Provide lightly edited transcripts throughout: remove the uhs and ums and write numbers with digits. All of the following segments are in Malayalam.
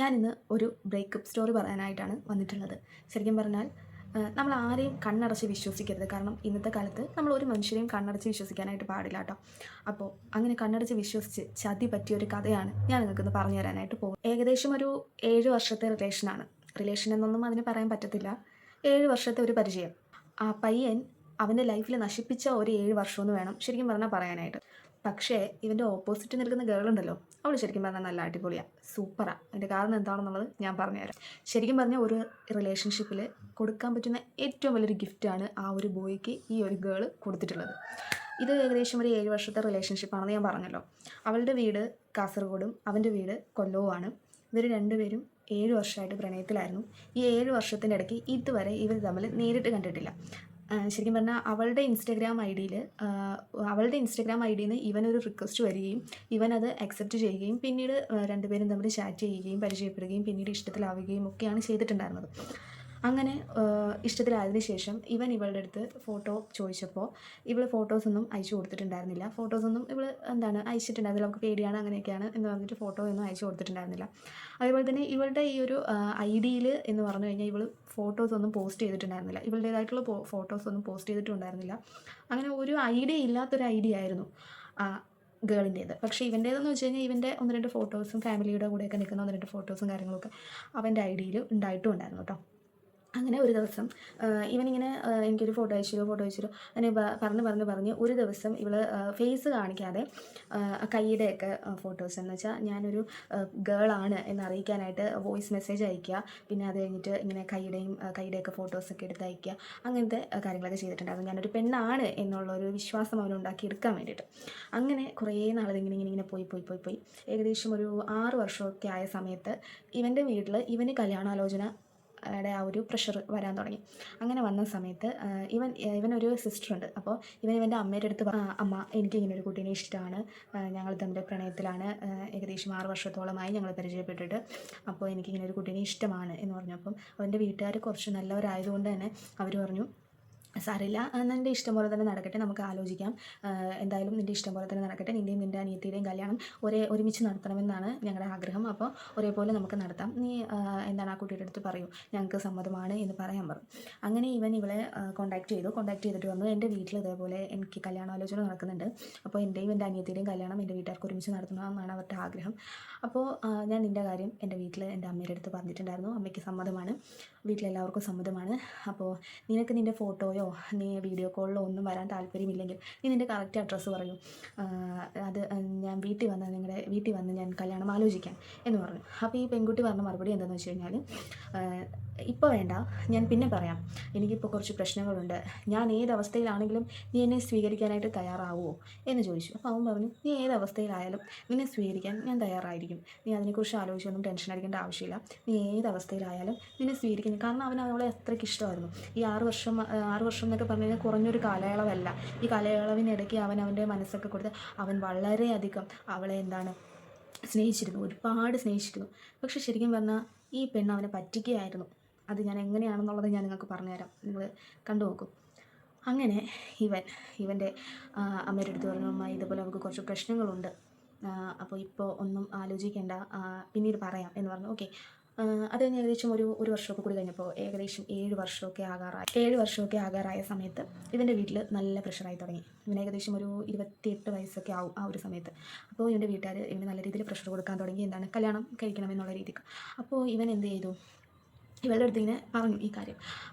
ഞാനിന്ന് ഒരു ബ്രേക്കപ്പ് സ്റ്റോറി പറയാനായിട്ടാണ് വന്നിട്ടുള്ളത്. ശരിക്കും പറഞ്ഞാൽ നമ്മൾ ആരെയും കണ്ണടച്ച് വിശ്വസിക്കരുത്. കാരണം ഇന്നത്തെ കാലത്ത് നമ്മൾ ഒരു മനുഷ്യരെയും കണ്ണടച്ച് വിശ്വസിക്കാനായിട്ട് പാടില്ല കേട്ടോ. അപ്പോൾ അങ്ങനെ കണ്ണടച്ച് വിശ്വസിച്ച് ചതി പറ്റിയൊരു കഥയാണ് ഞാൻ നിങ്ങൾക്കിന്ന് പറഞ്ഞു തരാനായിട്ട് പോകും. ഏകദേശം ഒരു 7 വർഷത്തെ റിലേഷനാണ്. റിലേഷൻ എന്നൊന്നും അതിന് പറയാൻ പറ്റത്തില്ല. 7 വർഷത്തെ ഒരു പരിചയം. ആ പയ്യൻ അവൻ്റെ ലൈഫിൽ നശിപ്പിച്ച ഒരു 7 വർഷമെന്ന് വേണം ശരിക്കും പറഞ്ഞാൽ പറയാനായിട്ട്. പക്ഷേ ഇവൻ്റെ ഓപ്പോസിറ്റ് നിൽക്കുന്ന ഗേൾ ഉണ്ടല്ലോ, അവൾ ശരിക്കും പറഞ്ഞാൽ നല്ല അടിപൊളിയാണ്, സൂപ്പറാണ്. അതിൻ്റെ കാരണം എന്താണെന്നുള്ളത് ഞാൻ പറഞ്ഞുതരാം. ശരിക്കും പറഞ്ഞാൽ ഒരു റിലേഷൻഷിപ്പിൽ കൊടുക്കാൻ പറ്റുന്ന ഏറ്റവും വലിയൊരു ഗിഫ്റ്റാണ് ആ ഒരു ബോയ്ക്ക് ഈ ഒരു ഗേൾ കൊടുത്തിട്ടുള്ളത്. ഇത് ഏകദേശം ഒരു 7 വർഷത്തെ റിലേഷൻഷിപ്പാണെന്ന് ഞാൻ പറഞ്ഞല്ലോ. അവളുടെ വീട് കാസർഗോഡും അവൻ്റെ വീട് കൊല്ലവുമാണ്. ഇവർ രണ്ടുപേരും 7 വർഷമായിട്ട് പ്രണയത്തിലായിരുന്നു. ഈ 7 വർഷത്തിൻ്റെ ഇടയ്ക്ക് ഇതുവരെ ഇവർ തമ്മിൽ നേരിട്ട് കണ്ടിട്ടില്ല. ശരിക്കും പറഞ്ഞാൽ അവളുടെ ഇൻസ്റ്റഗ്രാം ഐ ഡിയിൽ നിന്ന് ഇവനൊരു റിക്വസ്റ്റ് വരികയും ഇവനത് അക്സെപ്റ്റ് ചെയ്യുകയും പിന്നീട് രണ്ടുപേരും തമ്മിൽ ചാറ്റ് ചെയ്യുകയും പരിചയപ്പെടുകയും പിന്നീട് ഇഷ്ടത്തിലാവുകയും ഒക്കെയാണ് ചെയ്തിട്ടുണ്ടായിരുന്നത്. അങ്ങനെ ഇഷ്ടത്തിലായതിനു ശേഷം ഇവൻ ഇവളുടെ അടുത്ത് ഫോട്ടോ ചോദിച്ചപ്പോൾ ഇവൾ ഫോട്ടോസൊന്നും അയച്ചു കൊടുത്തിട്ടുണ്ടായിരുന്നില്ല. ഫോട്ടോസൊന്നും ഇവൾ അയച്ചിട്ടുണ്ടായിരുന്നില്ല. നമുക്ക് പേടിയാണ് അങ്ങനെയൊക്കെയാണ് എന്ന് പറഞ്ഞിട്ട് ഫോട്ടോ ഒന്നും അയച്ചു കൊടുത്തിട്ടുണ്ടായിരുന്നില്ല. അതേപോലെ തന്നെ ഇവളുടെ ഈ ഒരു ഐ ഡിയിൽ എന്ന് പറഞ്ഞു കഴിഞ്ഞാൽ ഇവൾ ഫോട്ടോസൊന്നും പോസ്റ്റ് ചെയ്തിട്ടുണ്ടായിരുന്നില്ല. ഇവളുടേതായിട്ടുള്ള ഫോട്ടോസൊന്നും പോസ്റ്റ് ചെയ്തിട്ടുണ്ടായിരുന്നില്ല. അങ്ങനെ ഒരു ഐഡിയ ഇല്ലാത്തൊരു ഐഡിയ ആയിരുന്നു ഗേളിൻ്റേത്. പക്ഷേ ഇവൻ്റേതെന്ന് വെച്ച് കഴിഞ്ഞാൽ ഇവൻ്റെ 1-2 ഫോട്ടോസും ഫാമിലിയുടെ കൂടെയൊക്കെ നിൽക്കുന്ന 1-2 ഫോട്ടോസും കാര്യങ്ങളൊക്കെ അവൻ്റെ ഐ ഡിയിൽ ഉണ്ടായിട്ടും ഉണ്ടായിരുന്നു കേട്ടോ. അങ്ങനെ ഒരു ദിവസം ഇവനിങ്ങനെ എനിക്കൊരു ഫോട്ടോ അയച്ചു അങ്ങനെ പറഞ്ഞ് ഒരു ദിവസം ഇവൾ ഫേസ് കാണിക്കാതെ കൈയുടെയൊക്കെ ഫോട്ടോസ് എന്ന് വെച്ചാൽ ഞാനൊരു ഗേളാണ് എന്നറിയിക്കാനായിട്ട് വോയിസ് മെസ്സേജ് അയയ്ക്കുക, പിന്നെ അത് കഴിഞ്ഞിട്ട് ഇങ്ങനെ കൈയുടെയൊക്കെ ഫോട്ടോസൊക്കെ എടുത്ത് അയയ്ക്കുക, അങ്ങനത്തെ കാര്യങ്ങളൊക്കെ ചെയ്തിട്ടുണ്ടായിരുന്നു. ഞാനൊരു പെണ്ണാണ് എന്നുള്ളൊരു വിശ്വാസം അവനുണ്ടാക്കി എടുക്കാൻ വേണ്ടിയിട്ട്. അങ്ങനെ കുറേ നാൾ ഇങ്ങനെ പോയി ഏകദേശം ഒരു 6 വർഷമൊക്കെ ആയ സമയത്ത് ഇവൻ്റെ വീട്ടിൽ ഇവന് കല്യാണാലോചന ആ ഒരു പ്രഷർ വരാൻ തുടങ്ങി. അങ്ങനെ വന്ന സമയത്ത് ഇവനൊരു സിസ്റ്ററുണ്ട്. അപ്പോൾ ഇവൻ്റെ അമ്മയുടെ അടുത്ത് അമ്മ എനിക്കിങ്ങനെ ഒരു കുട്ടീനെ ഇഷ്ടമാണ്, ഞങ്ങൾ തമ്മിൽ പ്രണയത്തിലാണ്, ഏകദേശം 6 വർഷത്തോളമായി ഞങ്ങൾ പരിചയപ്പെട്ടിട്ട്, അപ്പോൾ എനിക്കിങ്ങനെ ഒരു കുട്ടീനെ ഇഷ്ടമാണ് എന്ന് പറഞ്ഞു. അപ്പം അവൻ്റെ വീട്ടുകാർ കുറച്ച് നല്ലവരായതുകൊണ്ട് തന്നെ അവർ പറഞ്ഞു സാരമില്ല, നിൻ്റെ ഇഷ്ടം പോലെ തന്നെ നടക്കട്ടെ, നമുക്ക് ആലോചിക്കാം, എന്തായാലും നിൻ്റെ ഇഷ്ടം പോലെ തന്നെ നടക്കട്ടെ, നിൻ്റെയും നിൻ്റെ അനിയത്തിയുടെയും കല്യാണം ഒരുമിച്ച് നടത്തണമെന്നാണ് ഞങ്ങളുടെ ആഗ്രഹം, അപ്പോൾ ഒരേപോലെ നമുക്ക് നടത്താം, നീ ആ കുട്ടിയുടെ അടുത്ത് പറയൂ, ഞങ്ങൾക്ക് സമ്മതമാണ് എന്ന് പറയാൻ പറഞ്ഞു. അങ്ങനെ ഇവളെ കോൺടാക്ട് ചെയ്തിട്ട് വന്നു, എൻ്റെ വീട്ടിൽ ഇതേപോലെ എനിക്ക് കല്യാണാലോചന നടക്കുന്നുണ്ട്, അപ്പോൾ എൻ്റെയും എൻ്റെ അനിയത്തിയുടെയും കല്യാണം എൻ്റെ വീട്ടുകാർക്ക് ഒരുമിച്ച് നടത്തണമെന്നാണ് അവരുടെ ആഗ്രഹം. അപ്പോൾ ഞാൻ നിൻ്റെ കാര്യം എൻ്റെ വീട്ടിൽ എൻ്റെ അമ്മയുടെ അടുത്ത് പറഞ്ഞിട്ടുണ്ടായിരുന്നു, അമ്മയ്ക്ക് സമ്മതമാണ്, വീട്ടിലെല്ലാവർക്കും സമ്മതമാണ്. അപ്പോൾ നിനക്ക് നിൻ്റെ ഫോട്ടോയോ നീ വീഡിയോ കോളിലോ ഒന്നും വരാൻ താല്പര്യമില്ലെങ്കിൽ നീ നിൻ്റെ കറക്റ്റ് അഡ്രസ്സ് പറയൂ, അത് ഞാൻ നിങ്ങളുടെ വീട്ടിൽ വന്ന് ഞാൻ കല്യാണം ആലോചിക്കാം എന്ന് പറഞ്ഞു. അപ്പോൾ ഈ പെൺകുട്ടി പറഞ്ഞ മറുപടി എന്താണെന്ന് വെച്ച് കഴിഞ്ഞാൽ, ഇപ്പോൾ വേണ്ട, ഞാൻ പിന്നെ പറയാം, എനിക്കിപ്പോൾ കുറച്ച് പ്രശ്നങ്ങളുണ്ട്, ഞാൻ ഏതവസ്ഥയിലാണെങ്കിലും നീ എന്നെ സ്വീകരിക്കാനായിട്ട് തയ്യാറാവുമോ എന്ന് ചോദിച്ചു. അപ്പോൾ അവൻ പറഞ്ഞു, നീ ഏതവസ്ഥയിലായാലും നിന്നെ സ്വീകരിക്കാൻ ഞാൻ തയ്യാറായിരിക്കും, നീ അതിനെക്കുറിച്ച് ആലോചിച്ചൊന്നും ടെൻഷൻ അടിക്കേണ്ട ആവശ്യമില്ല, നീ ഏതവസ്ഥയിലായാലും നിന്നെ സ്വീകരിക്കുന്നു. കാരണം അവളെ അത്രയ്ക്ക് ഇഷ്ടമായിരുന്നു. ഈ 6 വർഷം എന്നൊക്കെ പറഞ്ഞു കഴിഞ്ഞാൽ കുറഞ്ഞൊരു കാലയളവല്ല. ഈ കാലയളവിനിടയ്ക്ക് അവൻ്റെ മനസ്സൊക്കെ കൊടുത്ത് അവൻ വളരെയധികം അവളെ സ്നേഹിച്ചിരുന്നു, ഒരുപാട് സ്നേഹിച്ചിരുന്നു. പക്ഷെ ശരിക്കും പറഞ്ഞാൽ ഈ പെണ്ണ് അവനെ പറ്റിക്കുകയായിരുന്നു. അത് ഞാൻ എങ്ങനെയാണെന്നുള്ളത് ഞാൻ നിങ്ങൾക്ക് പറഞ്ഞുതരാം, നിങ്ങൾ കണ്ടു നോക്കും. അങ്ങനെ ഇവൻ്റെ അമ്മയുടെ അടുത്ത് പറഞ്ഞു, അമ്മ ഇതുപോലെ നമുക്ക് കുറച്ച് പ്രശ്നങ്ങളുണ്ട്, അപ്പോൾ ഇപ്പോൾ ഒന്നും ആലോചിക്കേണ്ട, പിന്നീട് പറയാം എന്ന് പറഞ്ഞു. ഓക്കെ. അത് കഴിഞ്ഞ് ഏകദേശം ഒരു വർഷമൊക്കെ കൂടി കഴിഞ്ഞപ്പോൾ ഏകദേശം 7 വർഷമൊക്കെ ആകാറായ സമയത്ത് ഇവൻ്റെ വീട്ടിൽ നല്ല പ്രഷറായി തുടങ്ങി. ഇവന് ഏകദേശം ഒരു 28 വയസ്സൊക്കെ ആവും ആ ഒരു സമയത്ത്. അപ്പോൾ ഇവൻ്റെ വീട്ടുകാർ ഇവന് നല്ല രീതിയിൽ പ്രഷർ കൊടുക്കാൻ തുടങ്ങി, കല്യാണം കഴിക്കണമെന്നുള്ള രീതിക്ക്. അപ്പോൾ ഇവൻ എന്ത് ചെയ്തു, ഇവളുടെ അടുത്ത് ഇങ്ങനെ പറഞ്ഞു ഈ കാര്യം.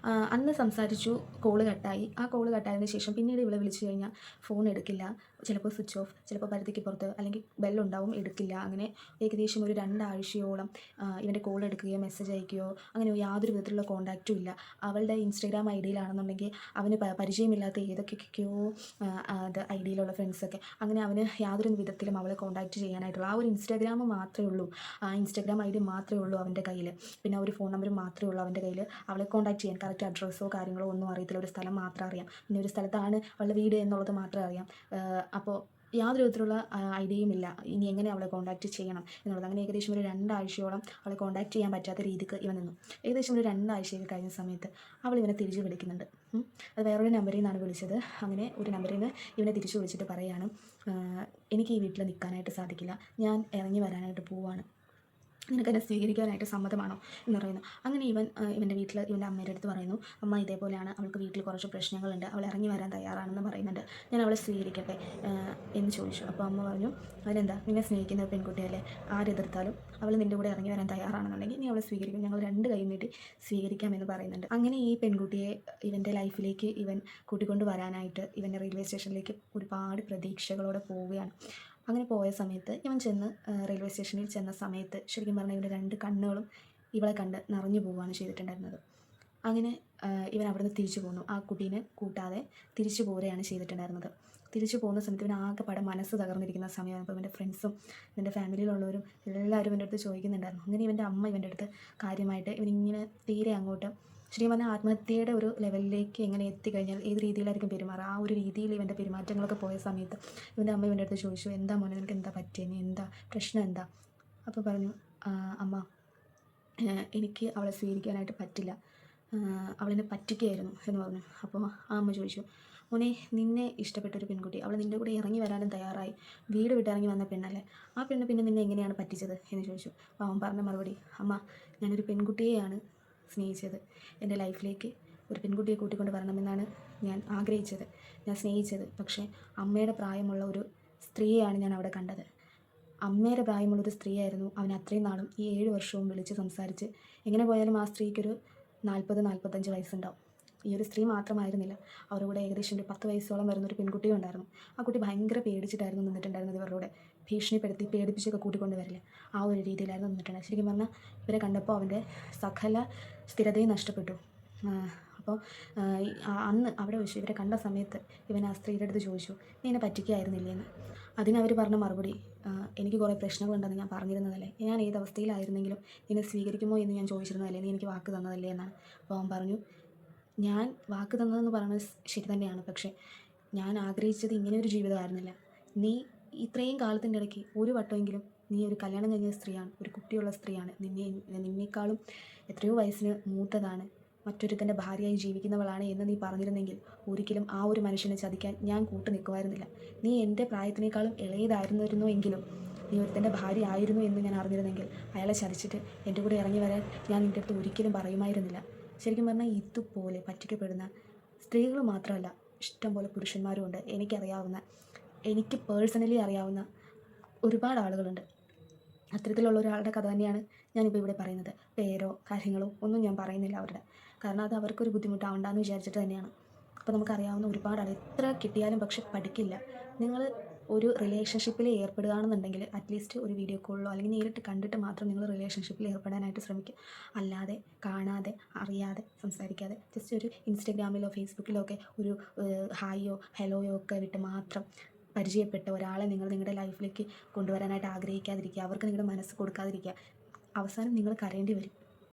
അന്ന് സംസാരിച്ചു, കോള് കട്ടായി. ആ കോള് കട്ടായതിന് ശേഷം പിന്നീട് ഇവളെ വിളിച്ചു കഴിഞ്ഞാൽ ഫോൺ എടുക്കില്ല, ചിലപ്പോൾ സ്വിച്ച് ഓഫ്, ചിലപ്പോൾ പരിധിക്ക് പുറത്ത്, അല്ലെങ്കിൽ ബെല്ലുണ്ടാവും, എടുക്കില്ല. അങ്ങനെ ഏകദേശം ഒരു 2 ആഴ്ചയോളം ഇവൻ്റെ കോൾ എടുക്കുകയോ മെസ്സേജ് അയക്കുകയോ അങ്ങനെ യാതൊരു വിധത്തിലുള്ള കോൺടാക്റ്റും ഇല്ല. അവളുടെ ഇൻസ്റ്റഗ്രാം ഐ ഡിയിലാണെന്നുണ്ടെങ്കിൽ അവന് പരിചയമില്ലാത്ത ഏതൊക്കെയൊക്കെയോ ഐ ഡിയിലുള്ള ഫ്രണ്ട്സൊക്കെ, അങ്ങനെ അവന് യാതൊരു വിധത്തിലും അവളെ കോൺടാക്റ്റ് ചെയ്യാനായിട്ടുള്ള ആ ഒരു ഇൻസ്റ്റാഗ്രാം മാത്രമേ ഉള്ളൂ, ആ ഇൻസ്റ്റാഗ്രാം ഐ ഡി മാത്രമേ ഉള്ളൂ അവൻ്റെ കയ്യിൽ. പിന്നെ ഒരു ഫോൺ നമ്പർ മാത്രമേ ഉള്ളൂ അവൻ്റെ കയ്യിൽ. അവളെ കോൺടാക്ട് ചെയ്യാൻ കറക്റ്റ് അഡ്രസ്സോ കാര്യങ്ങളോ ഒന്നും അറിയത്തില്ല, ഒരു സ്ഥലം മാത്രം അറിയാം, പിന്നെ ഒരു സ്ഥലത്താണ് അവളുടെ വീട് എന്നുള്ളത് മാത്രമേ അറിയാം. അപ്പോൾ യാതൊരു വിധത്തിലുള്ള ഐഡിയയും ഇല്ല ഇനി എങ്ങനെ അവളെ കോൺടാക്റ്റ് ചെയ്യണം എന്നുള്ളത്. അങ്ങനെ ഏകദേശം ഒരു 2 ആഴ്ചയോളം അവളെ കോൺടാക്റ്റ് ചെയ്യാൻ പറ്റാത്ത രീതിക്ക് ഇവൻ നിന്നു. ഏകദേശം ഒരു 2 ആഴ്ചയൊക്കെ കഴിഞ്ഞ സമയത്ത് അവൾ ഇവനെ തിരിച്ച് വിളിക്കുന്നുണ്ട്. അത് വേറൊരു നമ്പറിൽ നിന്നാണ് വിളിച്ചത്. അങ്ങനെ ഒരു നമ്പറിൽ നിന്ന് ഇവനെ തിരിച്ച് വിളിച്ചിട്ട് പറയുകയാണ്, എനിക്ക് ഈ വീട്ടിൽ നിൽക്കാനായിട്ട് സാധിക്കില്ല, ഞാൻ ഇറങ്ങി വരാനായിട്ട് പോവാണ്, നിനക്കെന്നെ സ്വീകരിക്കാനായിട്ട് സമ്മതമാണോ എന്ന് പറയുന്നു. അങ്ങനെ ഇവൻ്റെ വീട്ടിൽ ഇവൻ്റെ അമ്മയുടെ അടുത്ത് പറയുന്നു, അമ്മ ഇതേപോലെയാണ്, അവൾക്ക് വീട്ടിൽ കുറച്ച് പ്രശ്നങ്ങളുണ്ട്, അവൾ ഇറങ്ങി വരാൻ തയ്യാറാണെന്ന് പറയുന്നുണ്ട്, ഞാൻ അവളെ സ്വീകരിക്കട്ടെ എന്ന് ചോദിച്ചു. അപ്പോൾ അമ്മ പറഞ്ഞു, അതിനെന്താ, നിന്നെ സ്നേഹിക്കുന്ന പെൺകുട്ടിയല്ലേ, ആരെതിർത്താലും അവൾ നിൻ്റെ കൂടെ ഇറങ്ങി വരാൻ തയ്യാറാണെന്നുണ്ടെങ്കിൽ നീ അവളെ സ്വീകരിക്കും, ഞങ്ങൾ 2 കൈയും നീട്ടി സ്വീകരിക്കാമെന്ന് പറയുന്നുണ്ട്. അങ്ങനെ ഈ പെൺകുട്ടിയെ ഇവൻ്റെ ലൈഫിലേക്ക് ഇവൻ കൂട്ടിക്കൊണ്ട് വരാനായിട്ട് ഇവൻ്റെ റെയിൽവേ സ്റ്റേഷനിലേക്ക് ഒരുപാട് പ്രതീക്ഷകളോടെ പോവുകയാണ്. അങ്ങനെ പോയ സമയത്ത് ഇവൻ റെയിൽവേ സ്റ്റേഷനിൽ ചെന്ന സമയത്ത് ശരിക്കും പറഞ്ഞാൽ ഇവൻ്റെ 2 കണ്ണുകളും ഇവളെ കണ്ട് നിറഞ്ഞു പോവുകയാണ് ചെയ്തിട്ടുണ്ടായിരുന്നത്. അങ്ങനെ ഇവൻ അവിടുന്ന് തിരിച്ചു പോന്നു. ആ കുട്ടീനെ കൂട്ടാതെ തിരിച്ചു പോരുകയാണ് ചെയ്തിട്ടുണ്ടായിരുന്നത്. തിരിച്ചു പോകുന്ന സമയത്ത് ഇവൻ ആകെപ്പാടെ മനസ്സ് തകർന്നിരിക്കുന്ന സമയമാണ്. അപ്പോൾ ഇവൻ്റെ ഫ്രണ്ട്സും ഇവൻ്റെ ഫാമിലിയിലുള്ളവരും എല്ലാവരും ഇവൻ്റെ അടുത്ത് ചോദിക്കുന്നുണ്ടായിരുന്നു. അങ്ങനെ ഇവൻ്റെ അമ്മ ഇവൻ്റെ അടുത്ത് കാര്യമായിട്ട് ഇവനിങ്ങനെ തീരെ അങ്ങോട്ട് ശരിക്കും പറഞ്ഞാൽ ആത്മഹത്യയുടെ ഒരു ലെവലിലേക്ക് എങ്ങനെ എത്തിക്കഴിഞ്ഞാൽ ഏത് രീതിയിലായിരിക്കും പെരുമാറുക, ആ ഒരു രീതിയിൽ ഇവൻ്റെ പെരുമാറ്റങ്ങളൊക്കെ പോയ സമയത്ത് ഇവൻ്റെ അമ്മ ഇവൻ്റെ അടുത്ത് ചോദിച്ചു, എന്താ മോനെ, നിനക്ക് എന്താ പറ്റിയത്, നീ എന്താ പ്രശ്നം എന്താ? അപ്പോൾ പറഞ്ഞു, അമ്മ എനിക്ക് അവളെ സ്വീകരിക്കാനായിട്ട് പറ്റില്ല, അവളെന്നെ പറ്റിക്കുകയായിരുന്നു എന്ന് പറഞ്ഞു. അപ്പോൾ ആ അമ്മ ചോദിച്ചു, മോനെ, നിന്നെ ഇഷ്ടപ്പെട്ടൊരു പെൺകുട്ടി, അവൾ നിൻ്റെ കൂടെ ഇറങ്ങി വരാനും തയ്യാറായി, വീട് വിട്ടിറങ്ങി വന്ന പെണ്ണല്ലേ, ആ പെണ്ണ് പിന്നെ നിന്നെ എങ്ങനെയാണ് പറ്റിച്ചത് എന്ന് ചോദിച്ചു. അപ്പോൾ അവൻ പറഞ്ഞ മറുപടി, അമ്മ, ഞാനൊരു പെൺകുട്ടിയെയാണ് സ്നേഹിച്ചത്, എൻ്റെ ലൈഫിലേക്ക് ഒരു പെൺകുട്ടിയെ കൂട്ടിക്കൊണ്ട് വരണമെന്നാണ് ഞാൻ ആഗ്രഹിച്ചത്, ഞാൻ സ്നേഹിച്ചത്. പക്ഷേ അമ്മയുടെ പ്രായമുള്ള ഒരു സ്ത്രീയെയാണ് ഞാൻ അവിടെ കണ്ടത്. അമ്മയുടെ പ്രായമുള്ളൊരു സ്ത്രീയായിരുന്നു അവൻ അത്രയും നാളും ഈ 7 വർഷവും വിളിച്ച് സംസാരിച്ച്. എങ്ങനെ പോയാലും ആ സ്ത്രീക്കൊരു 40-45 വയസ്സുണ്ടാവും. ഈ ഒരു സ്ത്രീ മാത്രമായിരുന്നില്ല, അവരുടെ കൂടെ ഏകദേശം ഒരു 10 വയസ്സോളം വരുന്നൊരു പെൺകുട്ടിയും ഉണ്ടായിരുന്നു. ആ കുട്ടി ഭയങ്കര പേടിച്ചിട്ടായിരുന്നു നിന്നിട്ടുണ്ടായിരുന്നത്. ഇവരുടെ ഭീഷണിപ്പെടുത്തി പേടിപ്പിച്ചൊക്കെ കൂട്ടിക്കൊണ്ട് വരില്ല, ആ ഒരു രീതിയിലായിരുന്നു നിന്നിട്ടുണ്ട്. ശരിക്കും പറഞ്ഞാൽ ഇവരെ കണ്ടപ്പോൾ അവൻ്റെ സകല സ്ഥിരതയും നഷ്ടപ്പെട്ടു. അപ്പോൾ അന്ന് അവിടെ വെച്ച് ഇവരെ കണ്ട സമയത്ത് ഇവൻ ആ സ്ത്രീയുടെ അടുത്ത് ചോദിച്ചു, നീ എന്നെ പറ്റിക്കുകയായിരുന്നില്ലേ എന്ന്. അതിനവർ പറഞ്ഞ മറുപടി, എനിക്ക് കുറേ പ്രശ്നങ്ങളുണ്ടെന്ന് ഞാൻ പറഞ്ഞിരുന്നതല്ലേ, ഞാൻ ഏത് അവസ്ഥയിലായിരുന്നെങ്കിലും നിന്നെ സ്വീകരിക്കുമോ എന്ന് ഞാൻ ചോദിച്ചിരുന്നതല്ലേ, നീ എനിക്ക് വാക്ക് തന്നതല്ലേ എന്നാണ്. അപ്പോൾ അവൻ പറഞ്ഞു, ഞാൻ വാക്ക് തന്നതെന്ന് പറയുന്നത് ശരി തന്നെയാണ്, പക്ഷേ ഞാൻ ആഗ്രഹിച്ചത് ഇങ്ങനെ ഒരു ജീവിതമായിരുന്നില്ല. നീ ഇത്രയും കാലത്തിൻ്റെ ഇടയ്ക്ക് ഒരു വട്ടമെങ്കിലും നീ ഒരു കല്യാണം കഴിഞ്ഞ സ്ത്രീയാണ്, ഒരു കുട്ടിയുള്ള സ്ത്രീയാണ്, നിന്നേക്കാളും എത്രയോ വയസ്സിന് മൂത്തതാണ്, മറ്റൊരുത്തൻ്റെ ഭാര്യയായി ജീവിക്കുന്നവളാണ് എന്ന് നീ പറഞ്ഞിരുന്നെങ്കിൽ ഒരിക്കലും ആ ഒരു മനുഷ്യനെ ചതിക്കാൻ ഞാൻ കൂട്ടു നിൽക്കുമായിരുന്നില്ല. നീ എൻ്റെ പ്രായത്തിനേക്കാളും ഇളയതായിരുന്നിരുന്നുവെങ്കിലും നീ ഒരുത്തൻ്റെ ഭാര്യ ആയിരുന്നു എന്ന് ഞാൻ അറിഞ്ഞിരുന്നെങ്കിൽ അയാളെ ചതിച്ചിട്ട് എൻ്റെ കൂടെ ഇറങ്ങി വരാൻ ഞാൻ നിൻ്റെ അടുത്ത് ഒരിക്കലും പറയുമായിരുന്നില്ല. ശരിക്കും പറഞ്ഞാൽ ഇതുപോലെ പറ്റിക്കപ്പെടുന്ന സ്ത്രീകൾ മാത്രമല്ല, ഇഷ്ടംപോലെ പുരുഷന്മാരുമുണ്ട്. എനിക്ക് പേഴ്സണലി അറിയാവുന്ന ഒരുപാട് ആളുകളുണ്ട്. അത്തരത്തിലുള്ള ഒരാളുടെ കഥ തന്നെയാണ് ഞാനിപ്പോൾ ഇവിടെ പറയുന്നത്. പേരോ കാര്യങ്ങളോ ഒന്നും ഞാൻ പറയുന്നില്ല അവരുടെ, കാരണം അത് അവർക്കൊരു ബുദ്ധിമുട്ടാവണ്ടെന്ന് വിചാരിച്ചിട്ട് തന്നെയാണ്. അപ്പോൾ നമുക്കറിയാവുന്ന ഒരുപാട് ആൾ എത്ര കിട്ടിയാലും പക്ഷെ പഠിക്കില്ല. നിങ്ങൾ ഒരു റിലേഷൻഷിപ്പിൽ ഏർപ്പെടുകയാണെന്നുണ്ടെങ്കിൽ അറ്റ്ലീസ്റ്റ് ഒരു വീഡിയോ കോളിലോ അല്ലെങ്കിൽ നേരിട്ട് കണ്ടിട്ട് മാത്രം നിങ്ങൾ റിലേഷൻഷിപ്പിൽ ഏർപ്പെടാനായിട്ട് ശ്രമിക്കുക. അല്ലാതെ കാണാതെ അറിയാതെ സംസാരിക്കാതെ ജസ്റ്റ് ഒരു ഇൻസ്റ്റഗ്രാമിലോ ഫേസ്ബുക്കിലോ ഒക്കെ ഒരു ഹായോ ഹലോയോ ഒക്കെ വിട്ട് മാത്രം പരിചയപ്പെട്ട ഒരാളെ നിങ്ങളുടെ ലൈഫിലേക്ക് കൊണ്ടുവരാനായിട്ട് ആഗ്രഹിക്കാതിരിക്കുക. അവർക്ക് നിങ്ങളുടെ മനസ്സ് കൊടുക്കാതിരിക്കുക. അവസാനം നിങ്ങൾ കരയേണ്ടി വരും.